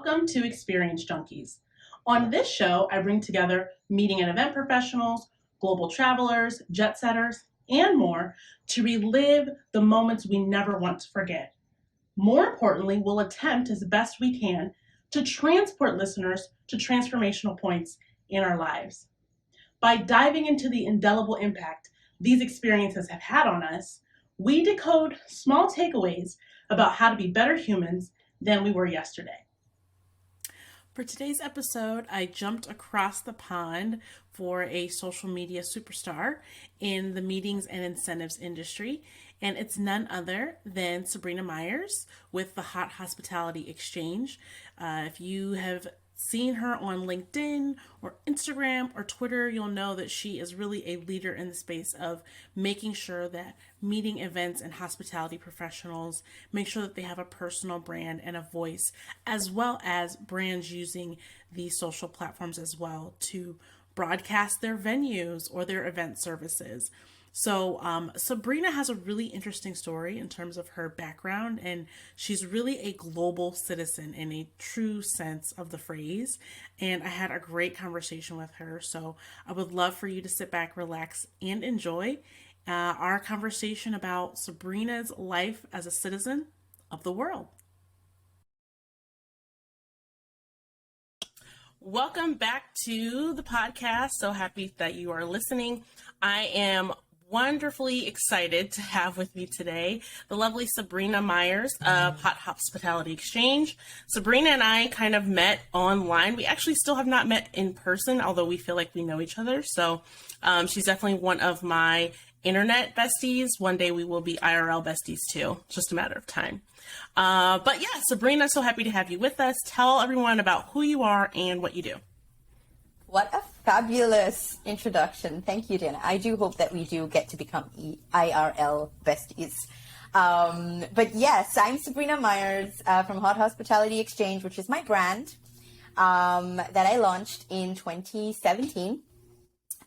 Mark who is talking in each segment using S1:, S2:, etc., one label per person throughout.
S1: Welcome to Experience Junkies. On this show, I bring together meeting and event professionals, global travelers, jet setters, and more to relive the moments we never want to forget. More importantly, we'll attempt as best we can to transport listeners to transformational points in our lives. By diving into the indelible impact these experiences have had on us, we decode small takeaways about how to be better humans than we were yesterday. For today's episode, I jumped across the pond for a social media superstar in the meetings and incentives industry, and it's none other than Sabrina Meyers with the Hot Hospitality Exchange. If you have seen her on LinkedIn or Instagram or Twitter, you'll know that she is really a leader in the space of making sure that meeting events and hospitality professionals make sure that they have a personal brand and a voice, as well as brands using these social platforms as well to broadcast their venues or their event services. So Sabrina has a really interesting story in terms of her background, and she's really a global citizen in a true sense of the phrase. And I had a great conversation with her. So I would love for you to sit back, relax, and enjoy our conversation about Sabrina's life as a citizen of the world. Welcome back to the podcast. So happy that you are listening. I am wonderfully excited to have with me today the lovely Sabrina Meyers of Hot Hospitality Exchange. Sabrina and I kind of met online. We actually still have not met in person, although we feel like we know each other. So she's definitely one of my internet besties. One day we will be IRL besties too. It's just a matter of time. But yeah, Sabrina, so happy to have you with us. Tell everyone about who you are and what you do.
S2: What a fabulous introduction. Thank you, Dana. I do hope that we do get to become IRL besties. But yes, I'm Sabrina Meyers from Hot Hospitality Exchange, which is my brand that I launched in 2017.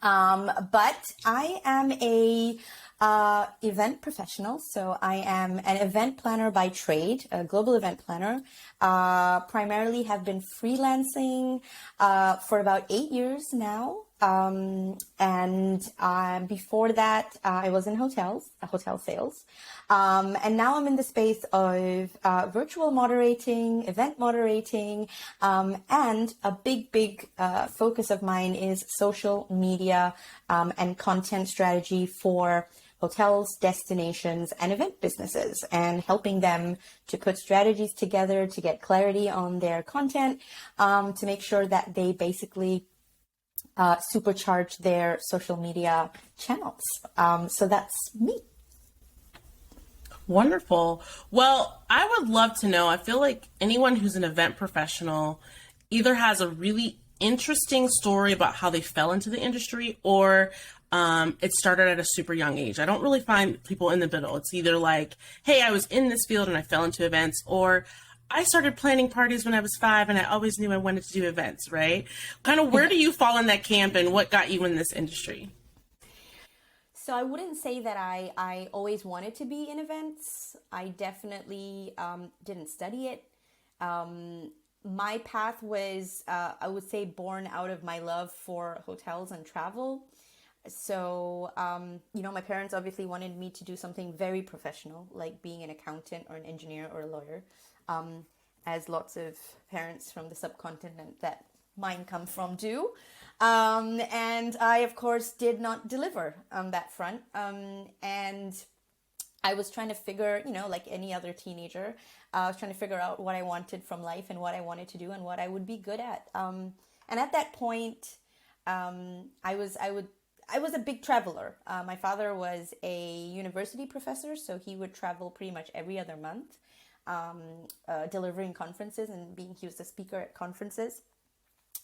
S2: But I am a event professional. So I am an event planner by trade, a global event planner. Primarily have been freelancing for about 8 years now. And before that, I was in hotel sales. And now I'm in the space of virtual moderating, event moderating, and a big focus of mine is social media and content strategy for hotels, destinations, and event businesses, and helping them to put strategies together to get clarity on their content, to make sure that they basically supercharge their social media channels. So that's me.
S1: Wonderful. Well, I would love to know, I feel like anyone who's an event professional either has a really interesting story about how they fell into the industry, or it started at a super young age. I don't really find people in the middle. It's either like, hey, I was in this field and I fell into events, or I started planning parties when I was 5 and I always knew I wanted to do events, right? Kind of where do you fall in that camp, and what got you in this industry?
S2: So I wouldn't say that I always wanted to be in events. I definitely didn't study it. My path was, I would say, born out of my love for hotels and travel. So, my parents obviously wanted me to do something very professional, like being an accountant or an engineer or a lawyer, as lots of parents from the subcontinent that mine come from do. And I, of course, did not deliver on that front. And I was trying to figure, like any other teenager, I was trying to figure out what I wanted from life and what I wanted to do and what I would be good at. And at that point, I was a big traveler. My father was a university professor, so he would travel pretty much every other month, delivering conferences and he was a speaker at conferences.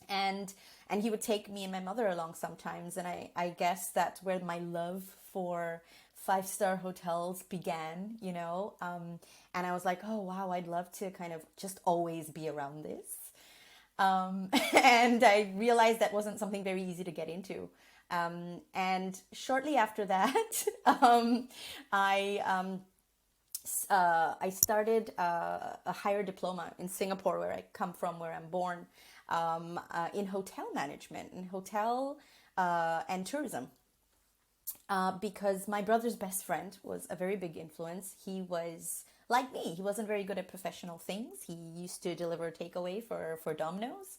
S2: And he would take me and my mother along sometimes. And I guess that's where my love for 5-star hotels began, and I was like, oh, wow, I'd love to kind of just always be around this. And I realized that wasn't something very easy to get into. And shortly after that, I I started a higher diploma in Singapore, where I come from, where I'm born, in hotel management, in hotel and tourism. Because my brother's best friend was a very big influence. He was like me. He wasn't very good at professional things. He used to deliver takeaway for Domino's.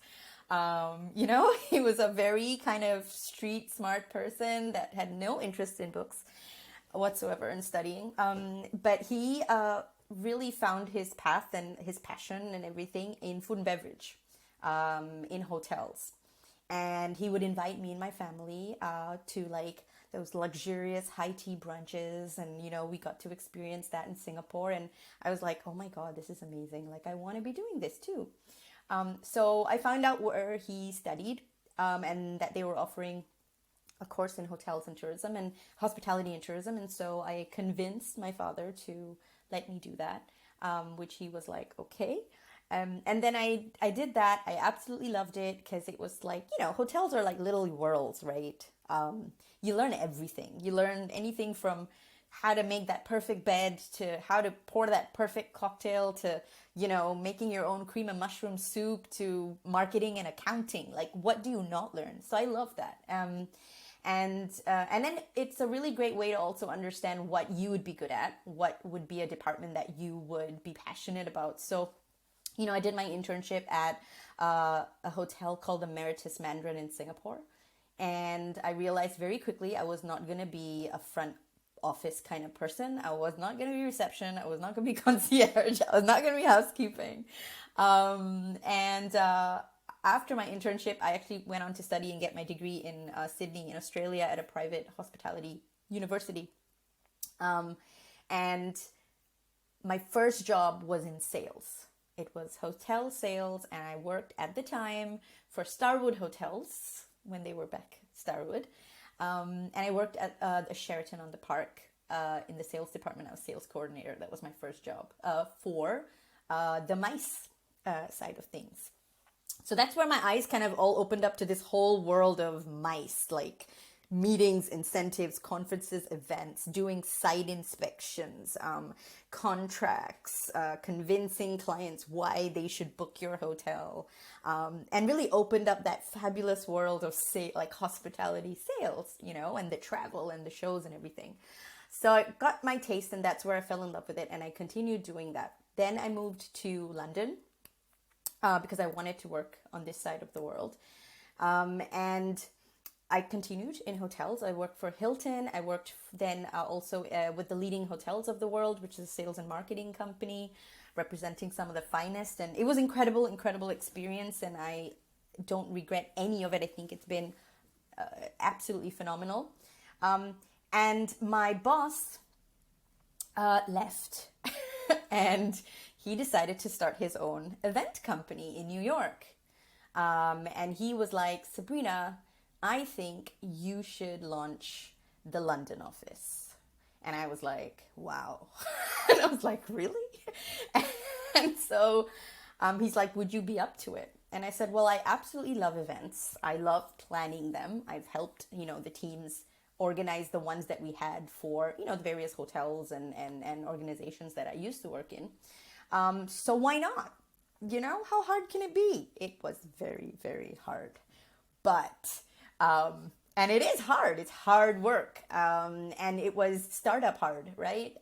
S2: He was a very kind of street smart person that had no interest in books whatsoever in studying. But he really found his path and his passion and everything in food and beverage, in hotels. And he would invite me and my family to like those luxurious high tea brunches, and we got to experience that in Singapore. And I was like, oh my god, this is amazing, like I want to be doing this too. So I found out where he studied, and that they were offering a course in hotels and tourism and hospitality and tourism. And so I convinced my father to let me do that, which he was like, okay. And then I did that. I absolutely loved it, because it was like, hotels are like little worlds, right? You learn everything. You learn anything from how to make that perfect bed, to how to pour that perfect cocktail, to, making your own cream and mushroom soup, to marketing and accounting. Like, what do you not learn? So I love that. And then it's a really great way to also understand what you would be good at, what would be a department that you would be passionate about. So, I did my internship at a hotel called the Meritus Mandarin in Singapore. And I realized very quickly I was not going to be a front office kind of person. I was not going to be reception. I was not going to be concierge. I was not going to be housekeeping. After my internship, I actually went on to study and get my degree in Sydney in Australia at a private hospitality university. And my first job was in sales. It was hotel sales, and I worked at the time for Starwood Hotels when they were back Starwood. And I worked at the Sheraton on the Park in the sales department. I was sales coordinator. That was my first job for the MICE side of things. So that's where my eyes kind of all opened up to this whole world of MICE, like meetings, incentives, conferences, events, doing site inspections, contracts, convincing clients why they should book your hotel, and really opened up that fabulous world of like hospitality sales, and the travel and the shows and everything. So I got my taste, and that's where I fell in love with it, and I continued doing that. Then I moved to London because I wanted to work on this side of the world. And I continued in hotels. I worked for Hilton. I worked then also with the leading hotels of the world, which is a sales and marketing company representing some of the finest. And it was incredible experience. And I don't regret any of it. I think it's been absolutely phenomenal. And my boss left and he decided to start his own event company in New York. And he was like, Sabrina, I think you should launch the London office. And I was like, wow. And I was like, really? And so he's like, would you be up to it? And I said, well, I absolutely love events. I love planning them. I've helped, the teams organize the ones that we had for, the various hotels and organizations that I used to work in. So why not? How hard can it be? It was very, very hard. But, and it is hard. It's hard work. And it was startup hard, right?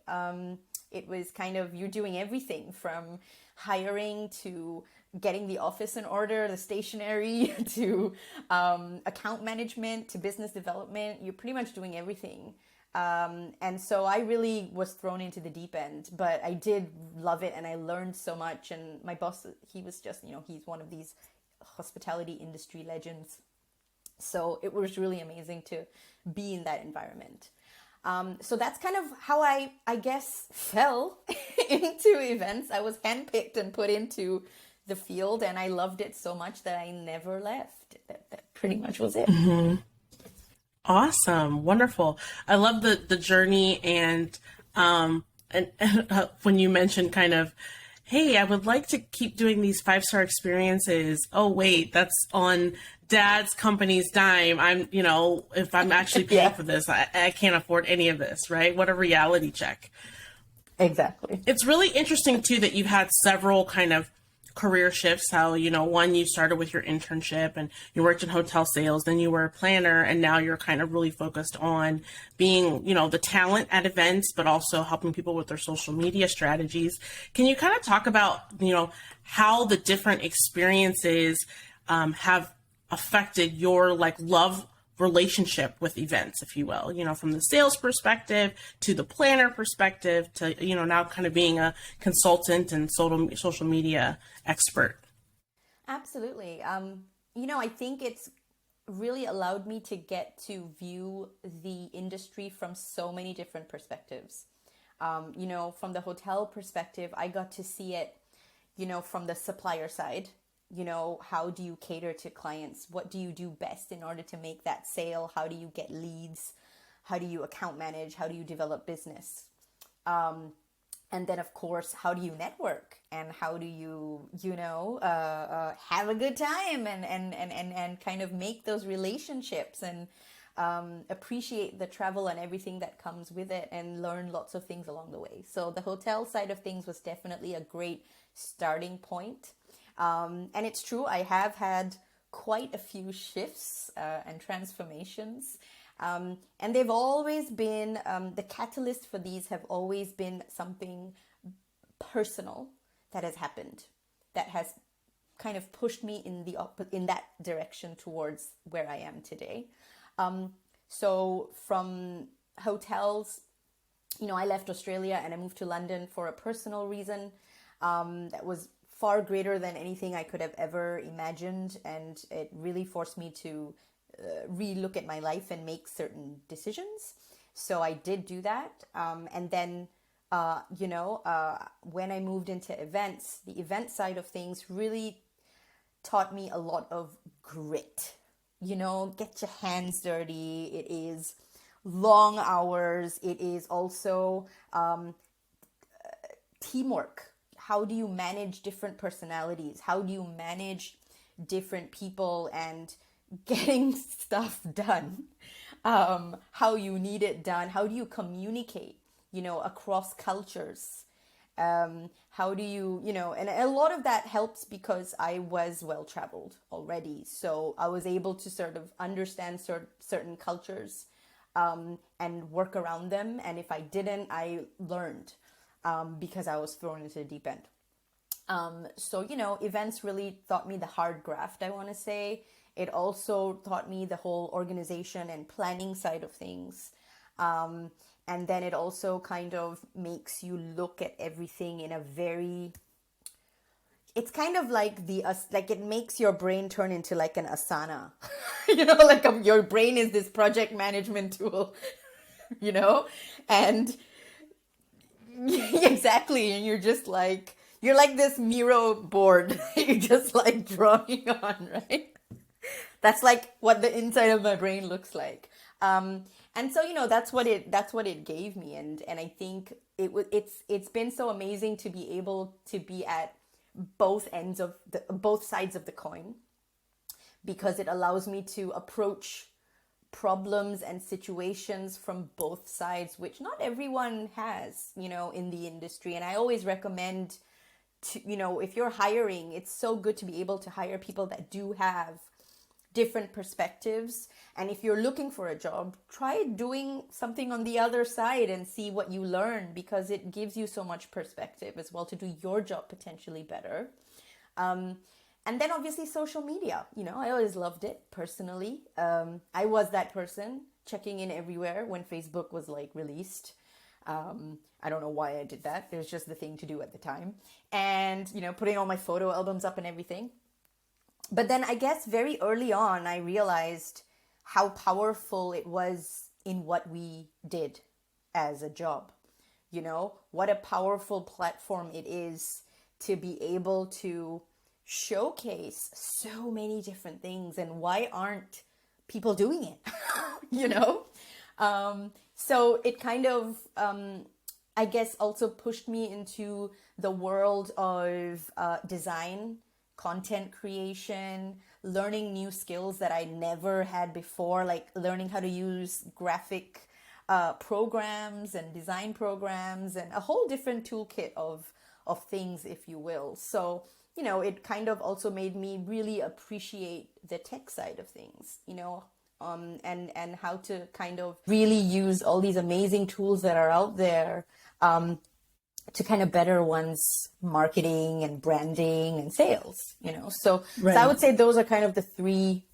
S2: It was kind of, you're doing everything from hiring to getting the office in order, the stationery, to account management, to business development. You're pretty much doing everything. And so I really was thrown into the deep end, but I did love it and I learned so much. And my boss, he was just, he's one of these hospitality industry legends. So it was really amazing to be in that environment. So that's kind of how I guess, fell into events. I was handpicked and put into the field, and I loved it so much that I never left. That pretty much was it.
S1: Mm-hmm. Awesome. Wonderful. I love the journey and when you mentioned kind of, hey, I would like to keep doing these 5-star experiences. Oh, wait, that's on dad's company's dime. I'm, if I'm actually paying for this, I can't afford any of this, right? What a reality check.
S2: Exactly.
S1: It's really interesting too that you've had several kind of career shifts. How, one, you started with your internship and you worked in hotel sales, then you were a planner, and now you're kind of really focused on being, the talent at events, but also helping people with their social media strategies. Can you kind of talk about, how the different experiences have affected your love relationship with events, if you will, from the sales perspective to the planner perspective to, now kind of being a consultant and social media expert?
S2: Absolutely. I think it's really allowed me to get to view the industry from so many different perspectives. From the hotel perspective, I got to see it, from the supplier side. How do you cater to clients? What do you do best in order to make that sale? How do you get leads? How do you account manage? How do you develop business? And then, of course, how do you network? And how do you, have a good time and kind of make those relationships and appreciate the travel and everything that comes with it and learn lots of things along the way. So the hotel side of things was definitely a great starting point. And it's true, I have had quite a few shifts and transformations. And they've always been, the catalyst for these have always been something personal that has happened, that has kind of pushed me in that direction towards where I am today. So from hotels, I left Australia and I moved to London for a personal reason that was far greater than anything I could have ever imagined, and it really forced me to re-look at my life and make certain decisions. So I did do that, and then when I moved into events, the event side of things really taught me a lot of grit. Get your hands dirty. It is long hours. It is also teamwork. How do you manage different personalities? How do you manage different people and getting stuff done? How you need it done? How do you communicate, across cultures? How do you, and a lot of that helps because I was well-traveled already. So I was able to sort of understand certain cultures and work around them. And if I didn't, I learned. Because I was thrown into the deep end. So, events really taught me the hard graft, I want to say. It also taught me the whole organization and planning side of things. And then it also kind of makes you look at everything in a very... It's kind of like it makes your brain turn into like an asana. Your brain is this project management tool, and... Exactly, and you're like this Miro board you're just like drawing on, right? That's like what the inside of my brain looks like. And so that's what it gave me, and I think it's been so amazing to be able to be at both sides of the coin, because it allows me to approach problems and situations from both sides, which not everyone has, in the industry. And I always recommend to, if you're hiring, it's so good to be able to hire people that do have different perspectives. And if you're looking for a job, try doing something on the other side and see what you learn, because it gives you so much perspective as well to do your job potentially better. And then obviously social media, I always loved it personally. I was that person checking in everywhere when Facebook was released. I don't know why I did that. It was just the thing to do at the time. And, putting all my photo albums up and everything. But then I guess very early on, I realized how powerful it was in what we did as a job. What a powerful platform it is to be able to showcase so many different things, and why aren't people doing it? So it kind of I guess also pushed me into the world of design, content creation, learning new skills that I never had before, like learning how to use graphic programs and design programs and a whole different toolkit of things, if you will. So, it kind of also made me really appreciate the tech side of things, and how to kind of really use all these amazing tools that are out there to kind of better one's marketing and branding and sales, So,
S1: Right.
S2: So I would say those are kind of the three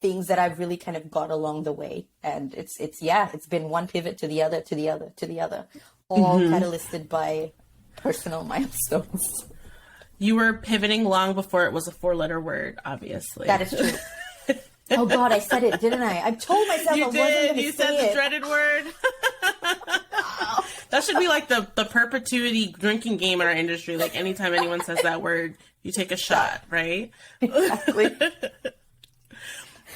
S2: things that I've really kind of got along the way. And it's been one pivot to the other, to the other, to the other, all catalysted by personal milestones.
S1: You were pivoting long before it was a 4-letter word, obviously.
S2: That is true. Oh God, I said it, didn't I? I told myself I wasn't going to say it.
S1: You said the dreaded word. That should be like the perpetuity drinking game in our industry. Like anytime anyone says that word, you take a shot, right?
S2: Exactly.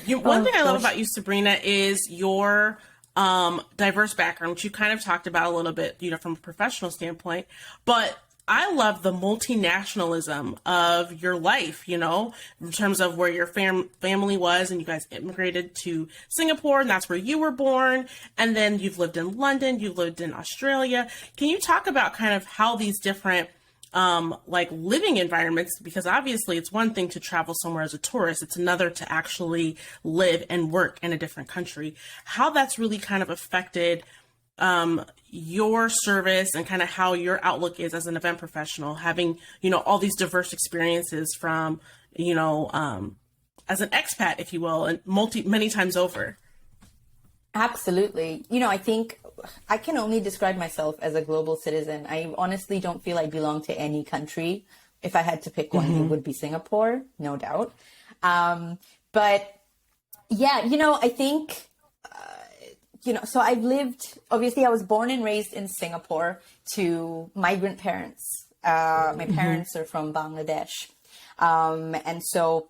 S1: One thing I love about you, Sabrina, is your diverse background, which you kind of talked about a little bit, from a professional standpoint. But I love the multinationalism of your life, in terms of where your family was, and you guys immigrated to Singapore, and that's where you were born. And then you've lived in London, you've lived in Australia. Can you talk about kind of how these different living environments, because obviously it's one thing to travel somewhere as a tourist, it's another to actually live and work in a different country, how that's really kind of affected your service and kind of how your outlook is as an event professional, having, all these diverse experiences from, as an expat, if you will, and many times over.
S2: Absolutely. I think I can only describe myself as a global citizen. I honestly don't feel I belong to any country. If I had to pick one, it would be Singapore, no doubt. But yeah, I think, so I've lived, obviously I was born and raised in Singapore to migrant parents. My parents are from Bangladesh. And so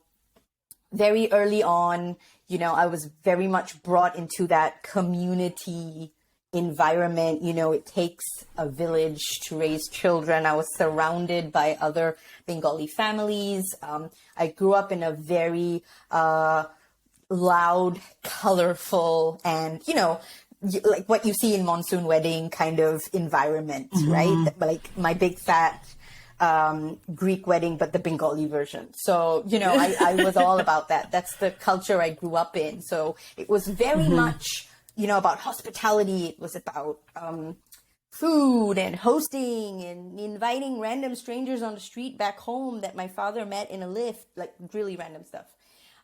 S2: very early on, I was very much brought into that community environment. It takes a village to raise children. I was surrounded by other Bengali families. I grew up in a very loud, colorful, and, like what you see in monsoon wedding kind of environment, right? Like my big fat Greek wedding, but the Bengali version. So, I was all about that. That's the culture I grew up in. So it was very much, about hospitality. It was about food and hosting and inviting random strangers on the street back home that my father met in a lift, like really random stuff.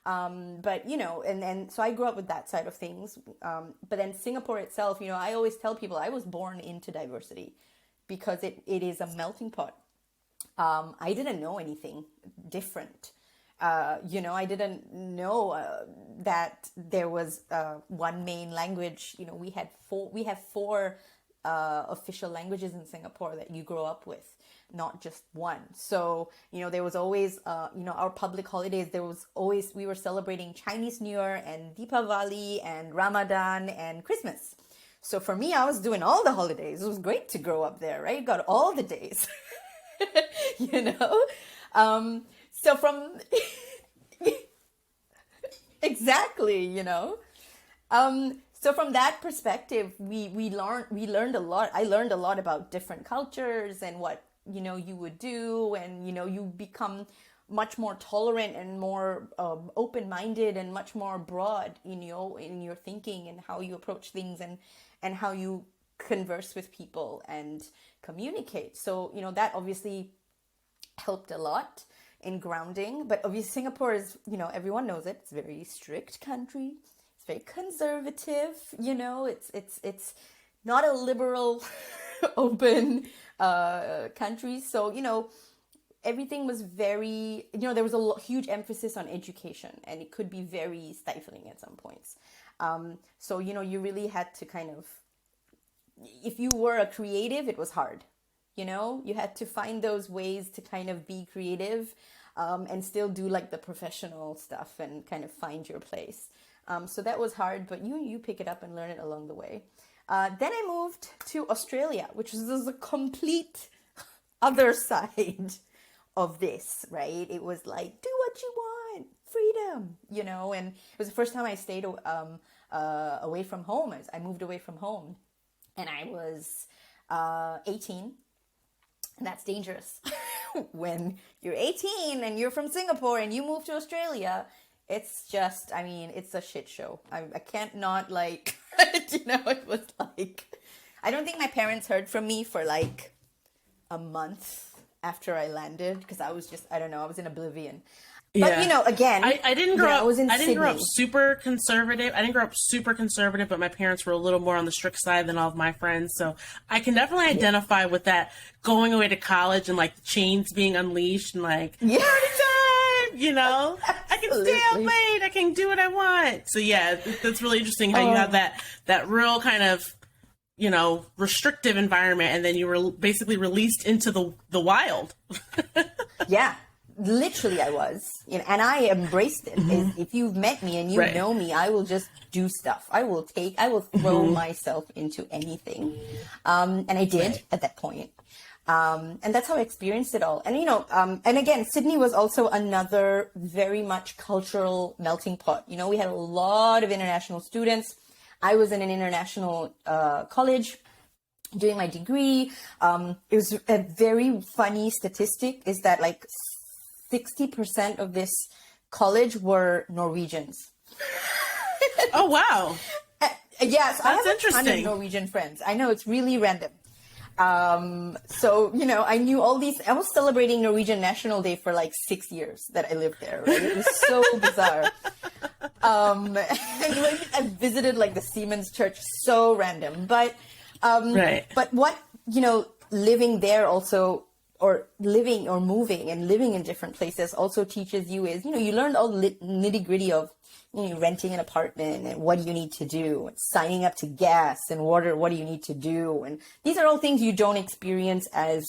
S2: But, and so I grew up with that side of things. But then Singapore itself, I always tell people I was born into diversity because it is a melting pot. I didn't know anything different. I didn't know that there was one main language. We have four official languages in Singapore that you grow up with, not just one. So, there was always, our public holidays, we were celebrating Chinese New Year and Deepavali and Ramadan and Christmas. So for me, I was doing all the holidays. It was great to grow up there, right? Got all the days. So from exactly, so from that perspective, we learned a lot. I learned a lot about different cultures and what you would do, and you become much more tolerant and more open-minded and much more broad in your thinking and how you approach things and how you converse with people and communicate. So, that obviously helped a lot in grounding. But obviously Singapore is, everyone knows it. It's a very strict country. It's very conservative. It's not a liberal, open country. So, everything was very, there was a huge emphasis on education, and it could be very stifling at some points. So, you really had to kind of, if you were a creative, it was hard. You had to find those ways to kind of be creative and still do like the professional stuff and kind of find your place. So that was hard, but you pick it up and learn it along the way. Then I moved to Australia, which was a complete other side of this, right? It was like, do what you want, freedom, and it was the first time I stayed away from home. As I moved away from home, and I was 18, and that's dangerous. When you're 18 and you're from Singapore and you move to Australia, it's just, I mean, it's a shit show. I can't not like, it was like, I don't think my parents heard from me for like a month after I landed, because I was just, I don't know, I was in oblivion. But again,
S1: I didn't grow up.
S2: I was in
S1: I didn't grow up
S2: Sydney.
S1: super conservative. I didn't grow up super conservative, but my parents were a little more on the strict side than all of my friends. So I can definitely identify with that, going away to college and like the chains being unleashed and like party time. I can stay out late. I can do what I want. So yeah, that's really interesting how you have that real kind of restrictive environment, and then you were basically released into the wild.
S2: Yeah. Literally, I was, and I embraced it. If you've met me and you know me, I will just do stuff. I will throw myself into anything. And I did at that point. And that's how I experienced it all. And, and again, Sydney was also another very much cultural melting pot. We had a lot of international students. I was in an international college doing my degree. It was a very funny statistic is that like 60% of this college were Norwegians.
S1: Oh, wow.
S2: Yes, I have
S1: interesting.
S2: A ton of Norwegian friends. I know, it's really random. So, I knew all these. I was celebrating Norwegian National Day for like 6 years that I lived there. Right? It was so bizarre. I visited like the Siemens Church, so random. But what, living there also, or living or moving and living in different places also teaches you is, you learn all the nitty gritty of renting an apartment and what do you need to do, and signing up to gas and water, what do you need to do. And these are all things you don't experience as,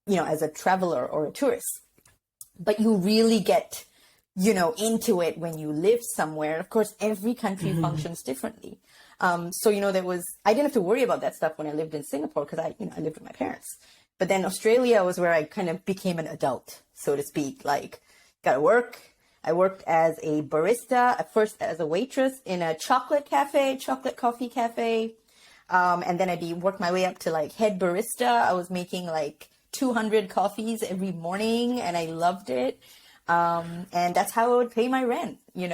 S2: as a traveler or a tourist, but you really get, into it when you live somewhere. Of course, every country functions differently. So, I didn't have to worry about that stuff when I lived in Singapore because I lived with my parents. But then Australia was where I kind of became an adult, so to speak. Like, gotta work. I worked as a barista, at first as a waitress in a chocolate coffee cafe. And then I'd work my way up to like head barista. I was making like 200 coffees every morning and I loved it. And that's how I would pay my rent, and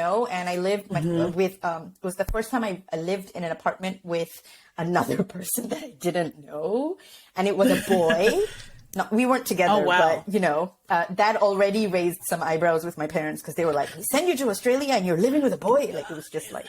S2: I lived with, it was the first time I lived in an apartment with another person that I didn't know. And it was a boy. No, we weren't together, but, that already raised some eyebrows with my parents because they were like, we send you to Australia and you're living with a boy. Like, it was just like,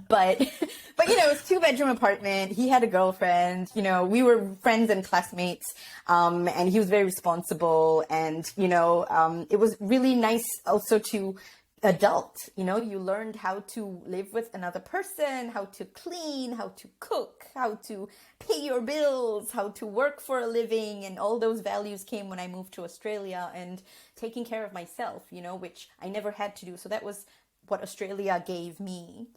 S2: but, it was 2-bedroom apartment. He had a girlfriend, we were friends and classmates. And he was very responsible. And, it was really nice also to adult, you learned how to live with another person, how to clean, how to cook, how to pay your bills, how to work for a living. And all those values came when I moved to Australia, and taking care of myself, which I never had to do. So that was what Australia gave me.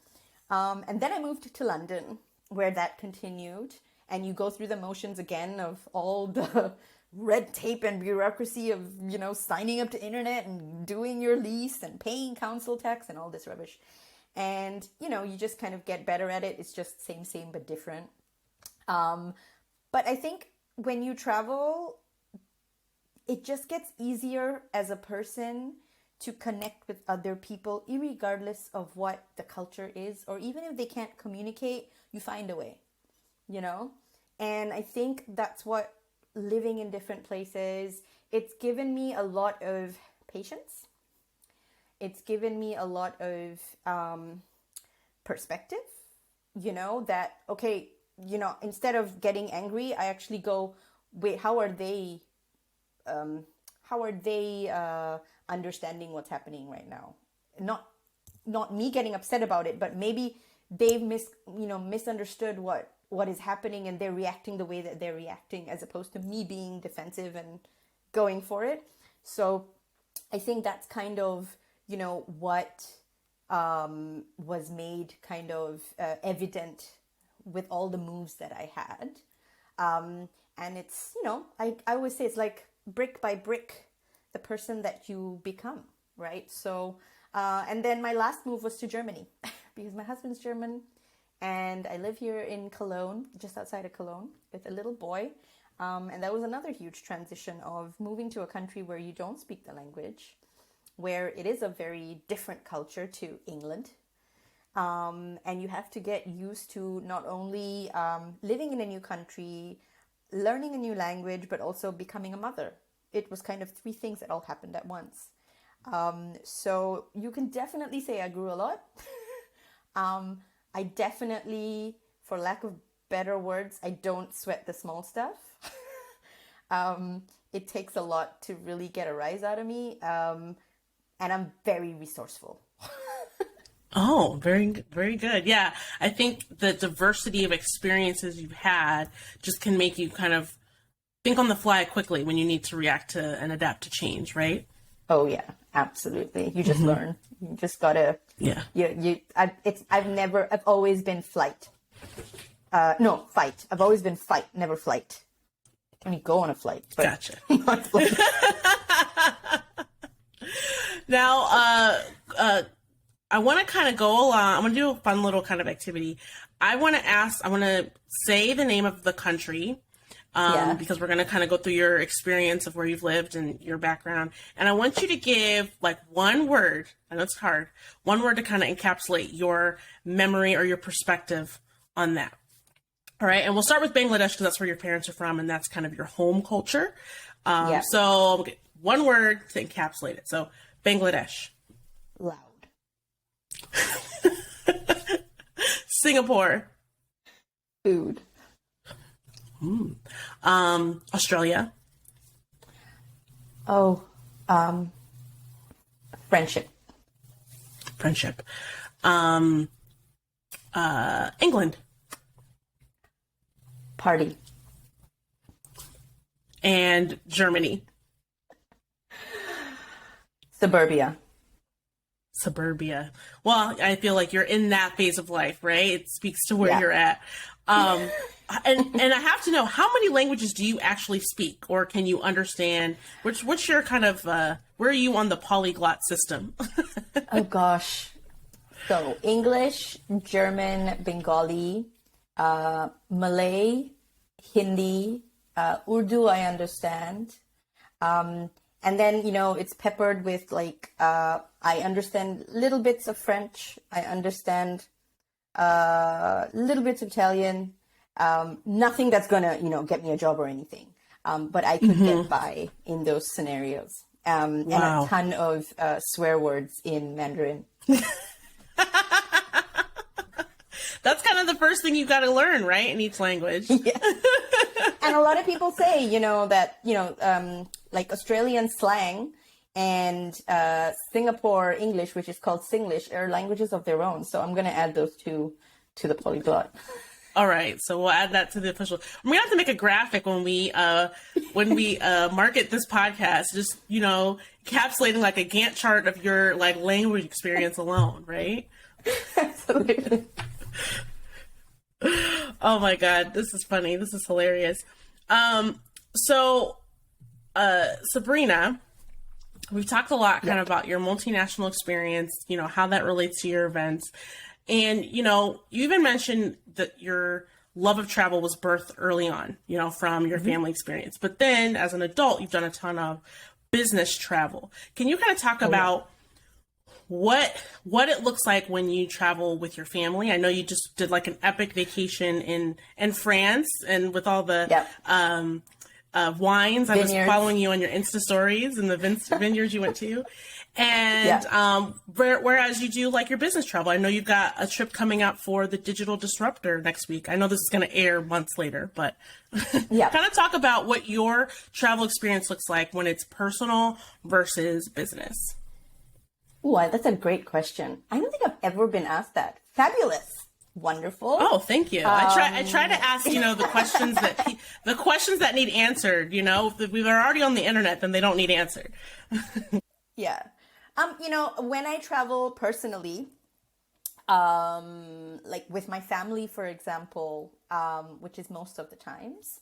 S2: And then I moved to London, where that continued. And you go through the motions again of all the red tape and bureaucracy of, signing up to internet and doing your lease and paying council tax and all this rubbish. And, you just kind of get better at it. It's just same, but different. But I think when you travel, it just gets easier as a person to connect with other people, irregardless of what the culture is, or even if they can't communicate, you find a way, And I think that's what living in different places, it's given me a lot of patience. It's given me a lot of perspective, that, okay, instead of getting angry, I actually go, wait, how are they understanding what's happening right now? Not me getting upset about it, but maybe they've misunderstood what is happening and they're reacting the way that they're reacting, as opposed to me being defensive and going for it. So I think that's kind of, what was made kind of evident with all the moves that I had. And it's, I always say it's like brick by brick, the person that you become, right? So And then my last move was to Germany because my husband's German and I live here in Cologne, just outside of Cologne, with a little boy. And that was another huge transition of moving to a country where you don't speak the language, where it is a very different culture to England. And you have to get used to not only living in a new country, learning a new language, but also becoming a mother. It was kind of three things that all happened at once. So you can definitely say I grew a lot. I definitely, for lack of better words, I don't sweat the small stuff. It takes a lot to really get a rise out of me. And I'm very resourceful.
S1: Oh, very, very good. Yeah, I think the diversity of experiences you've had just can make you kind of think on the fly quickly when you need to react to and adapt to change, right?
S2: Oh yeah, absolutely. You just learn. You just gotta.
S1: Yeah.
S2: I've always been flight. No, fight. I've always been fight, never flight. I mean, go on a flight. But
S1: Gotcha.
S2: not flight.
S1: Now, I want to kind of go along. I'm going to do a fun little kind of activity. I want to say the name of the country. Because we're going to kind of go through your experience of where you've lived and your background. And I want you to give like one word, I know it's hard, one word to kind of encapsulate your memory or your perspective on that. All right. And we'll start with Bangladesh because that's where your parents are from and that's kind of your home culture. So one word to encapsulate it. So Bangladesh.
S2: Loud.
S1: Singapore.
S2: Food.
S1: Australia.
S2: Friendship.
S1: England.
S2: Party.
S1: And Germany.
S2: Suburbia.
S1: Well, I feel like you're in that phase of life, right? It speaks to where you're at. And I have to know, how many languages do you actually speak, or can you understand? What's your kind of where are you on the polyglot system?
S2: Oh gosh. So English, German, Bengali, Malay, Hindi, Urdu I understand. And then, it's peppered with I understand little bits of French. I understand little bits of Italian. Nothing that's gonna, get me a job or anything. But I could get by in those scenarios. And a ton of swear words in Mandarin.
S1: That's kind of the first thing you got to learn, right? In each language.
S2: Yeah. And a lot of people say, that, like Australian slang and Singapore English, which is called Singlish, are languages of their own. So I'm going to add those two to the polyglot.
S1: All right, so we'll add that to the official. We're gonna have to make a graphic when we market this podcast. Just encapsulating like a Gantt chart of your like language experience alone, right?
S2: Absolutely.
S1: Oh my God, this is funny. This is hilarious. So Sabrina, we've talked a lot kind of about your multinational experience. How that relates to your events. And, you even mentioned that your love of travel was birthed early on, from your family experience. But then as an adult, you've done a ton of business travel. Can you kind of talk about what it looks like when you travel with your family? I know you just did like an epic vacation in France and with all the wines. Vineyards. I was following you on your Insta stories and the vineyards you went to. And whereas you do like your business travel, I know you've got a trip coming up for the Digital Disruptor next week. I know this is going to air months later, but kind of talk about what your travel experience looks like when it's personal versus business.
S2: Ooh, that's a great question. I don't think I've ever been asked that. Fabulous. Wonderful.
S1: Oh, thank you. I try to ask, the questions that need answered, if we are already on the internet, then they don't need answered.
S2: Yeah. When I travel personally, like with my family, for example, which is most of the times,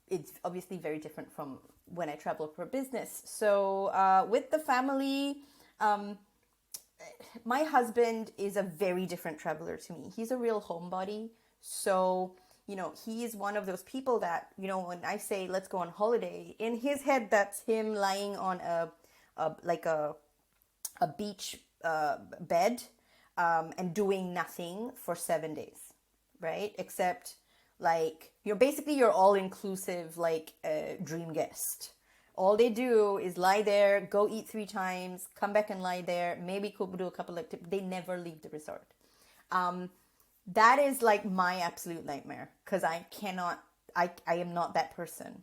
S2: it's obviously very different from when I travel for business. So with the family, my husband is a very different traveler to me. He's a real homebody. So, he is one of those people that, when I say let's go on holiday, in his head, that's him lying on a beach bed and doing nothing for 7 days, right? Except like you're all inclusive, like a dream guest. All they do is lie there, go eat 3 times, come back and lie there, maybe do a couple of they never leave the resort. That is like my absolute nightmare because I am not that person.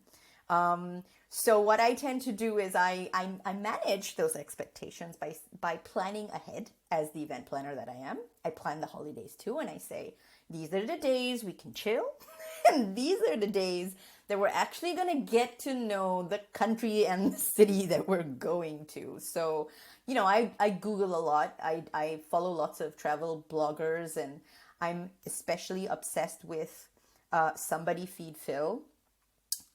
S2: So what I tend to do is I manage those expectations by planning ahead as the event planner that I am. I plan the holidays too, and I say, these are the days we can chill, and these are the days that we're actually going to get to know the country and the city that we're going to. So, I Google a lot. I follow lots of travel bloggers, and I'm especially obsessed with Somebody Feed Phil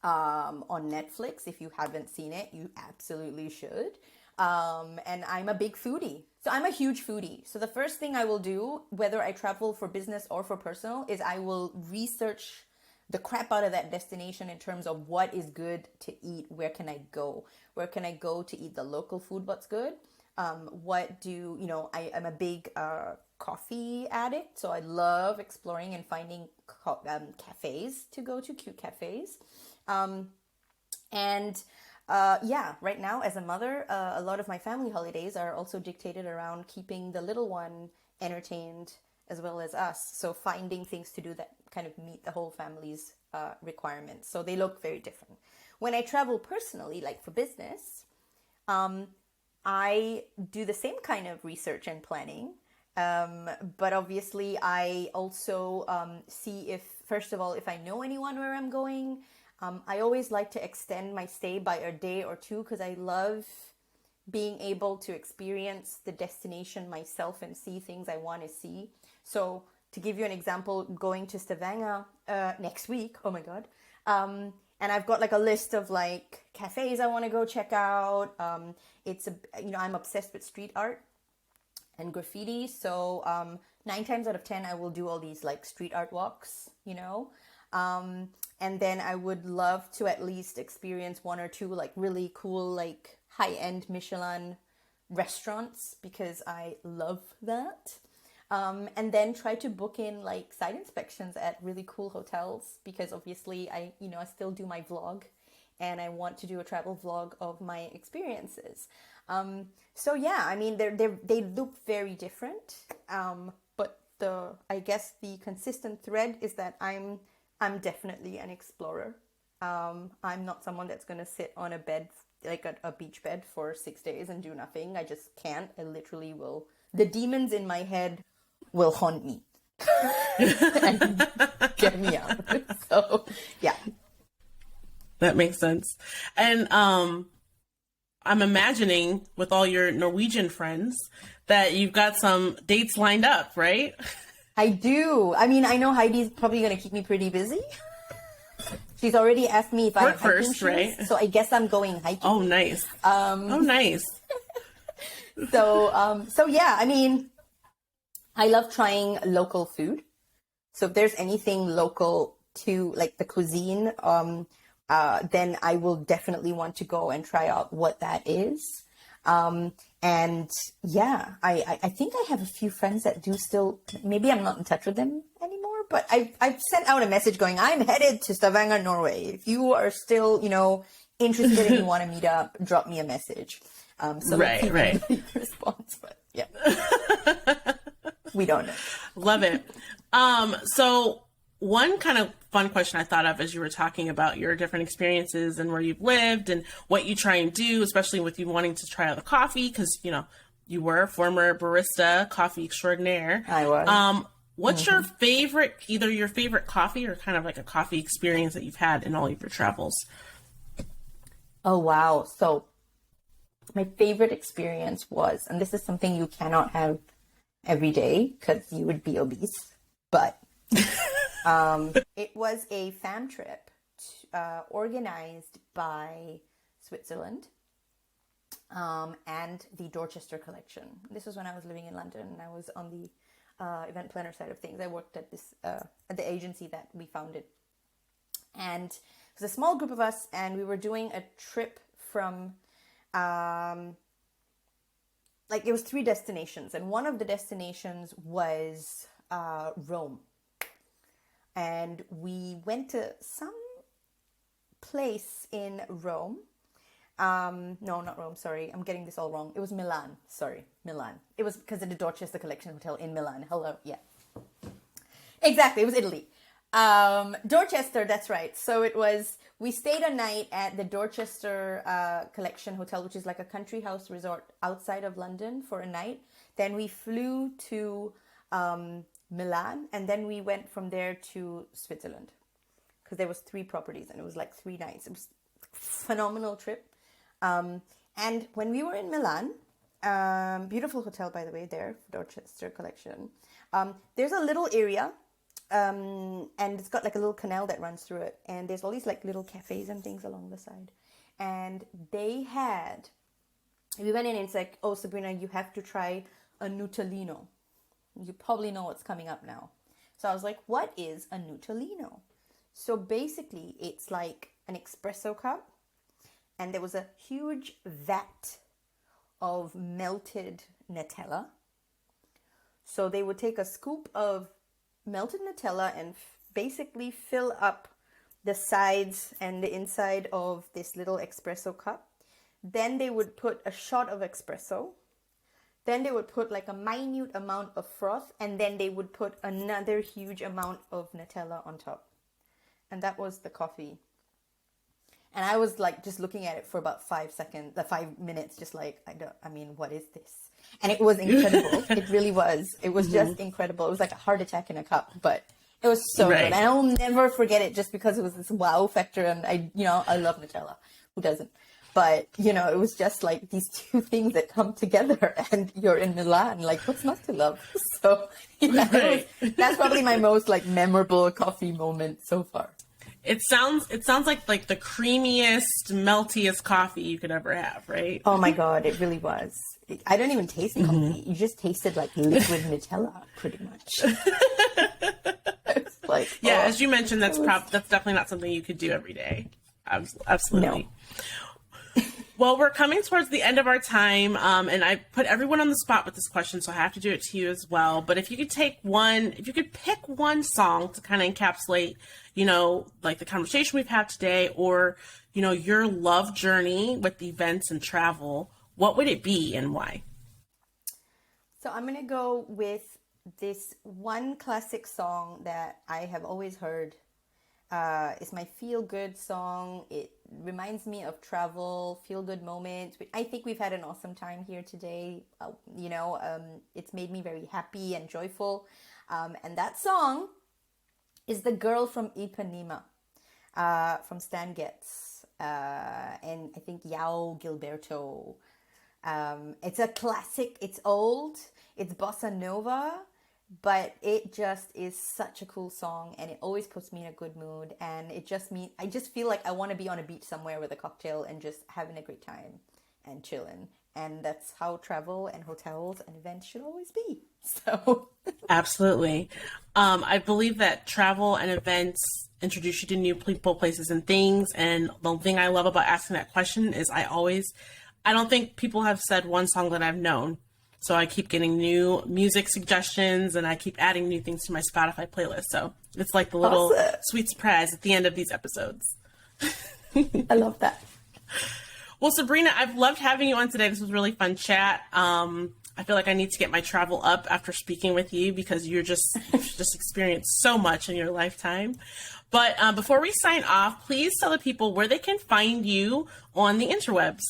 S2: on Netflix. If you haven't seen it, you absolutely should. And I'm a big foodie. So I'm a huge foodie. So the first thing I will do, whether I travel for business or for personal, is I will research the crap out of that destination in terms of what is good to eat. Where can I go? Where can I go to eat the local food? What's good? I'm a big coffee addict. So I love exploring and finding cafes to go to, cute cafes. Right now as a mother, a lot of my family holidays are also dictated around keeping the little one entertained as well as us. So finding things to do that kind of meet the whole family's requirements. So they look very different. When I travel personally, like for business, I do the same kind of research and planning. But obviously I also see if, first of all, if I know anyone where I'm going. I always like to extend my stay by a day or two because I love being able to experience the destination myself and see things I want to see. So to give you an example, going to Stavanger next week, oh my God. And I've got like a list of like cafes I want to go check out. I'm obsessed with street art and graffiti. So 9 times out of 10, I will do all these like street art walks, and then I would love to at least experience 1 or 2 like really cool, like high-end Michelin restaurants because I love that. And then try to book in like site inspections at really cool hotels because obviously I still do my vlog and I want to do a travel vlog of my experiences. They look very different. But I guess the consistent thread is that I'm definitely an explorer. I'm not someone that's going to sit on a bed, like a beach bed for 6 days and do nothing. I just can't. I literally will. The demons in my head will haunt me and get me out. So, yeah.
S1: That makes sense. And I'm imagining with all your Norwegian friends that you've got some dates lined up, right?
S2: I do. I mean, I know Heidi's probably going to keep me pretty busy. She's already asked me if I have hiking shoes, right? So I guess I'm going hiking.
S1: Oh, nice. Nice.
S2: So yeah, I mean, I love trying local food. So if there's anything local to like the cuisine, then I will definitely want to go and try out what that is. And yeah, I think I have a few friends that do still, maybe I'm not in touch with them anymore, but I've sent out a message going, I'm headed to Stavanger, Norway. If you are still, interested and you want to meet up, drop me a message. Right. Response, but yeah, we don't know.
S1: Love it. So one kind of fun question I thought of as you were talking about your different experiences and where you've lived and what you try and do, especially with you wanting to try out the coffee, because, you were a former barista, coffee extraordinaire.
S2: I was.
S1: What's your favorite, either your favorite coffee or kind of like a coffee experience that you've had in all of your travels?
S2: Oh, wow. So my favorite experience was, and this is something you cannot have every day because you would be obese, but it was a fam trip organized by Switzerland. and the Dorchester collection. This was when I was living in London and I was on the event planner side of things. I worked at this at the agency that we founded, and it was a small group of us, and we were doing a trip from like it was 3 destinations, and one of the destinations was Rome, and we went to some place in Rome. No, not Rome, sorry. I'm getting this all wrong. It was Milan. Sorry, Milan. It was because of the Dorchester Collection Hotel in Milan. Hello, yeah. Exactly, it was Italy. Dorchester, that's right. So we stayed a night at the Dorchester Collection Hotel, which is like a country house resort outside of London for a night. Then we flew to Milan, and then we went from there to Switzerland. Because there was 3 properties, and it was like 3 nights. It was a phenomenal trip. And when we were in Milan, beautiful hotel, by the way, there, Dorchester Collection. There's a little area, and it's got like a little canal that runs through it. And there's all these like little cafes and things along the side. And we went in and it's like, oh, Sabrina, you have to try a Nutellino. You probably know what's coming up now. So I was like, what is a Nutellino? So basically, it's like an espresso cup, and there was a huge vat of melted Nutella. So they would take a scoop of melted Nutella and basically fill up the sides and the inside of this little espresso cup. Then they would put a shot of espresso. Then they would put like a minute amount of froth, and then they would put another huge amount of Nutella on top. And that was the coffee. And I was like just looking at it for about 5 minutes, just like, what is this? And it was incredible. It really was. It was just incredible. It was like a heart attack in a cup, but it was so good. And I'll never forget it just because it was this wow factor. And I love Nutella. Who doesn't? But, it was just like these 2 things that come together, and you're in Milan. Like, what's not to love? So, that's probably my most like memorable coffee moment so far.
S1: It sounds like the creamiest, meltiest coffee you could ever have, right?
S2: Oh my God, it really was. I don't even taste coffee. You just tasted like liquid Nutella, pretty much. It's like,
S1: as you mentioned, that's definitely not something you could do every day. Absolutely. No. Well, we're coming towards the end of our time, and I put everyone on the spot with this question, so I have to do it to you as well. But if you could pick one song to kind of encapsulate, like the conversation we've had today, or, your love journey with events and travel, what would it be and why?
S2: So I'm going to go with this one classic song that I have always heard. It's my feel-good song. It reminds me of travel, feel-good moments. I think we've had an awesome time here today. It's made me very happy and joyful. And that song is The Girl from Ipanema, from Stan Getz, and I think Yao Gilberto. It's a classic. It's old. It's bossa nova. But it just is such a cool song, and it always puts me in a good mood. And I just feel like I want to be on a beach somewhere with a cocktail and just having a great time and chilling. And that's how travel and hotels and events should always be. So
S1: absolutely. I believe that travel and events introduce you to new people, places, and things. And the thing I love about asking that question is I don't think people have said one song that I've known. So I keep getting new music suggestions, and I keep adding new things to my Spotify playlist. So it's like the little sweet surprise at the end of these episodes.
S2: I love that.
S1: Well, Sabrina, I've loved having you on today. This was a really fun chat. I feel like I need to get my travel up after speaking with you, because you've just experienced so much in your lifetime. But before we sign off, please tell the people where they can find you on the interwebs.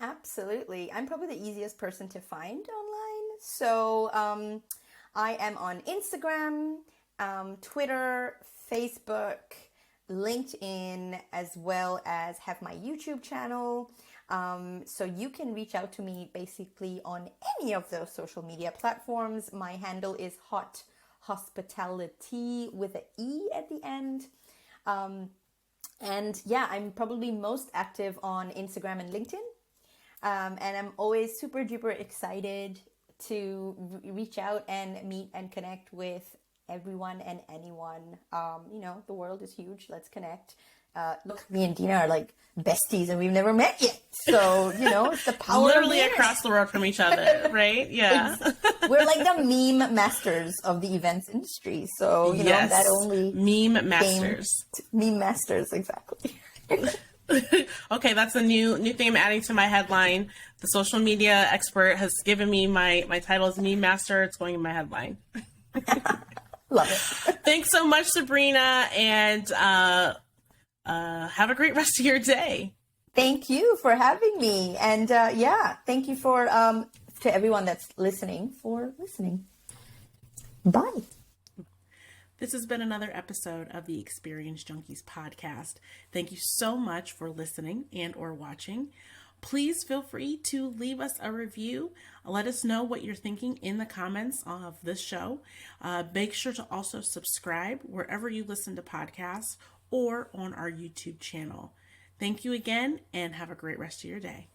S2: Absolutely. I'm probably the easiest person to find online. So I am on Instagram, Twitter, Facebook, LinkedIn, as well as have my YouTube channel. So you can reach out to me basically on any of those social media platforms. My handle is Hot Hospitality with an E at the end. And yeah, I'm probably most active on Instagram and LinkedIn. And I'm always super duper excited to reach out and meet and connect with everyone and anyone. The world is huge. Let's connect. Look, me and Dina are like besties and we've never met yet. So, it's the power
S1: Literally
S2: of
S1: across the world from each other, right? Yeah.
S2: We're like the meme masters of the events industry. So,
S1: yes.
S2: That only
S1: meme masters.
S2: Meme masters, exactly.
S1: Okay, that's a new thing I'm adding to my headline. The social media expert has given me my title as meme master. It's going in my headline.
S2: Love it.
S1: Thanks so much, Sabrina, and have a great rest of your day.
S2: Thank you for having me. And thank you for to everyone that's listening for listening. Bye.
S1: This has been another episode of the Experience Junkies podcast. Thank you so much for listening and or watching. Please feel free to leave us a review. Let us know what you're thinking in the comments of this show. Make sure to also subscribe wherever you listen to podcasts or on our YouTube channel. Thank you again and have a great rest of your day.